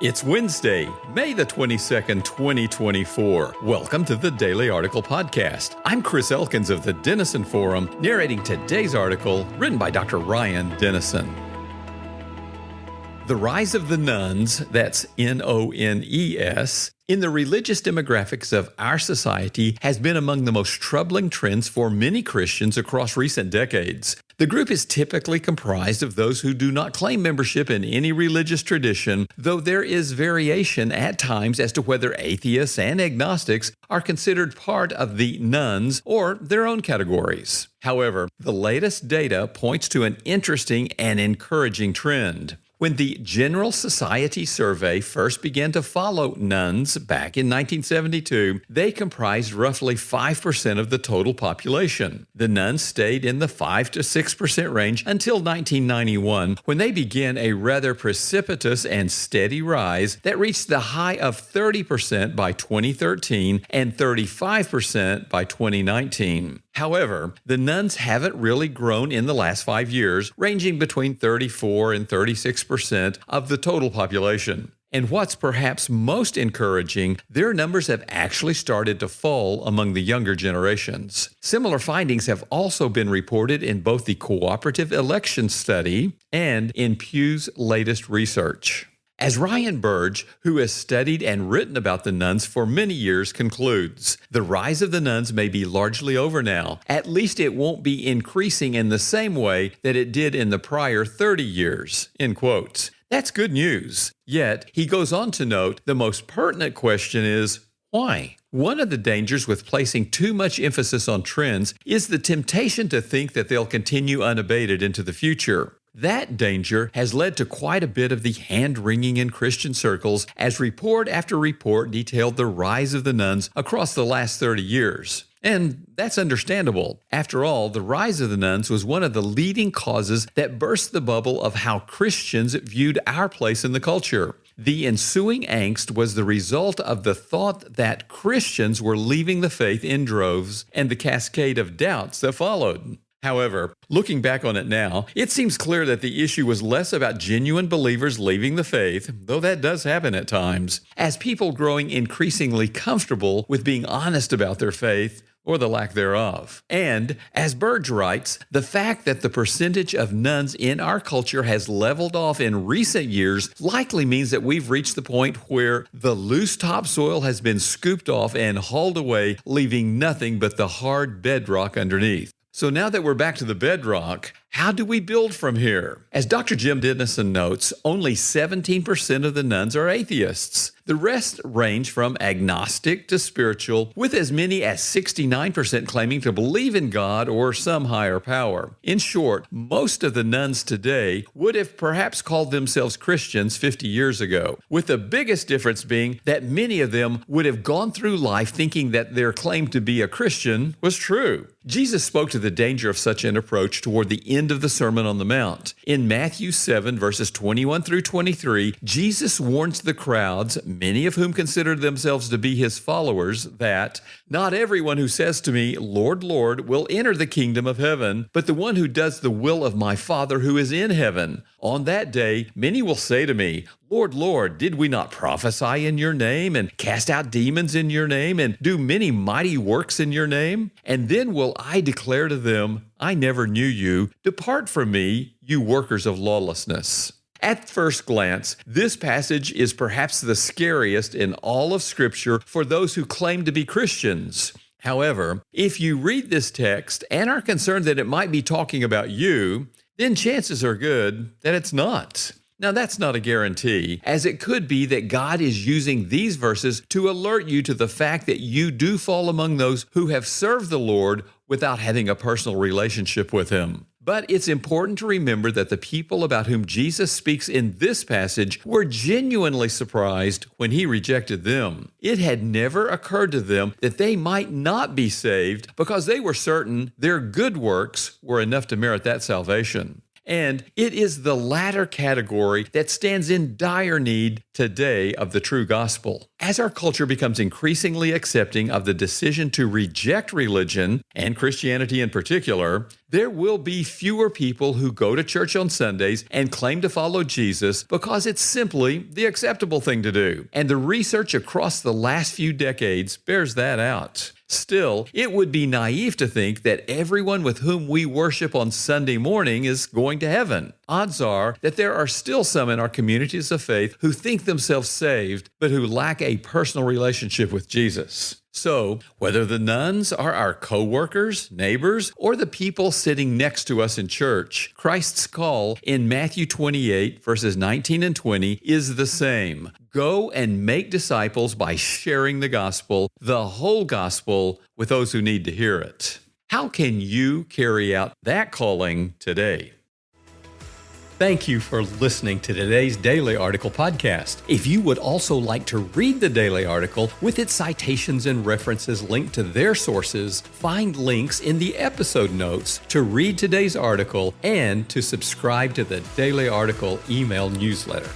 It's Wednesday, May the 22nd, 2024. Welcome to the Daily Article Podcast. I'm Chris Elkins of the Denison Forum, narrating today's article written by Dr. Ryan Denison. The rise of the nones, that's N-O-N-E-S, in the religious demographics of our society has been among the most troubling trends for many Christians across recent decades. The group is typically comprised of those who do not claim membership in any religious tradition, though there is variation at times as to whether atheists and agnostics are considered part of the nones or their own categories. However, the latest data points to an interesting and encouraging trend. When the General Society Survey first began to follow nones back in 1972, they comprised roughly 5% of the total population. The nones stayed in the 5 to 6% range until 1991, when they began a rather precipitous and steady rise that reached the high of 30% by 2013 and 35% by 2019. However, the nones haven't really grown in the last 5 years, ranging between 34 and 36% of the total population. And what's perhaps most encouraging, their numbers have actually started to fall among the younger generations. Similar findings have also been reported in both the Cooperative Election Study and in Pew's latest research. As Ryan Burge, who has studied and written about the nones for many years, concludes, the rise of the nones may be largely over now. At least it won't be increasing in the same way that it did in the prior 30 years, end quotes. That's good news. Yet, he goes on to note, the most pertinent question is, why? One of the dangers with placing too much emphasis on trends is the temptation to think that they'll continue unabated into the future. That danger has led to quite a bit of the hand-wringing in Christian circles as report after report detailed the rise of the nones across the last 30 years. And that's understandable. After all, the rise of the nones was one of the leading causes that burst the bubble of how Christians viewed our place in the culture. The ensuing angst was the result of the thought that Christians were leaving the faith in droves and the cascade of doubts that followed. However, looking back on it now, it seems clear that the issue was less about genuine believers leaving the faith, though that does happen at times, as people growing increasingly comfortable with being honest about their faith, or the lack thereof. And, as Burge writes, the fact that the percentage of nones in our culture has leveled off in recent years likely means that we've reached the point where the loose topsoil has been scooped off and hauled away, leaving nothing but the hard bedrock underneath. So now that we're back to the bedrock, how do we build from here? As Dr. Jim Denison notes, only 17% of the nones are atheists. The rest range from agnostic to spiritual, with as many as 69% claiming to believe in God or some higher power. In short, most of the nones today would have perhaps called themselves Christians 50 years ago, with the biggest difference being that many of them would have gone through life thinking that their claim to be a Christian was true. Jesus spoke to the danger of such an approach toward the end of the Sermon on the Mount. In Matthew 7, verses 21 through 23, Jesus warns the crowds, many of whom consider themselves to be his followers, that not everyone who says to me, Lord, Lord, will enter the kingdom of heaven, but the one who does the will of my Father who is in heaven. On that day, many will say to me, Lord, Lord, did we not prophesy in your name and cast out demons in your name and do many mighty works in your name? And then will I declare to them, I never knew you. Depart from me, you workers of lawlessness. At first glance, this passage is perhaps the scariest in all of Scripture for those who claim to be Christians. However, if you read this text and are concerned that it might be talking about you, then chances are good that it's not. Now, that's not a guarantee, as it could be that God is using these verses to alert you to the fact that you do fall among those who have served the Lord without having a personal relationship with Him. But it's important to remember that the people about whom Jesus speaks in this passage were genuinely surprised when He rejected them. It had never occurred to them that they might not be saved because they were certain their good works were enough to merit that salvation. And it is the latter category that stands in dire need today of the true gospel. As our culture becomes increasingly accepting of the decision to reject religion, and Christianity in particular, there will be fewer people who go to church on Sundays and claim to follow Jesus because it's simply the acceptable thing to do. And the research across the last few decades bears that out. Still, it would be naive to think that everyone with whom we worship on Sunday morning is going to heaven. Odds are that there are still some in our communities of faith who think themselves saved, but who lack a personal relationship with Jesus. So, whether the nuns are our co-workers, neighbors, or the people sitting next to us in church, Christ's call in Matthew 28, verses 19 and 20 is the same. Go and make disciples by sharing the gospel, the whole gospel, with those who need to hear it. How can you carry out that calling today? Thank you for listening to today's Daily Article podcast. If you would also like to read the daily article with its citations and references linked to their sources, find links in the episode notes to read today's article and to subscribe to the Daily Article email newsletter.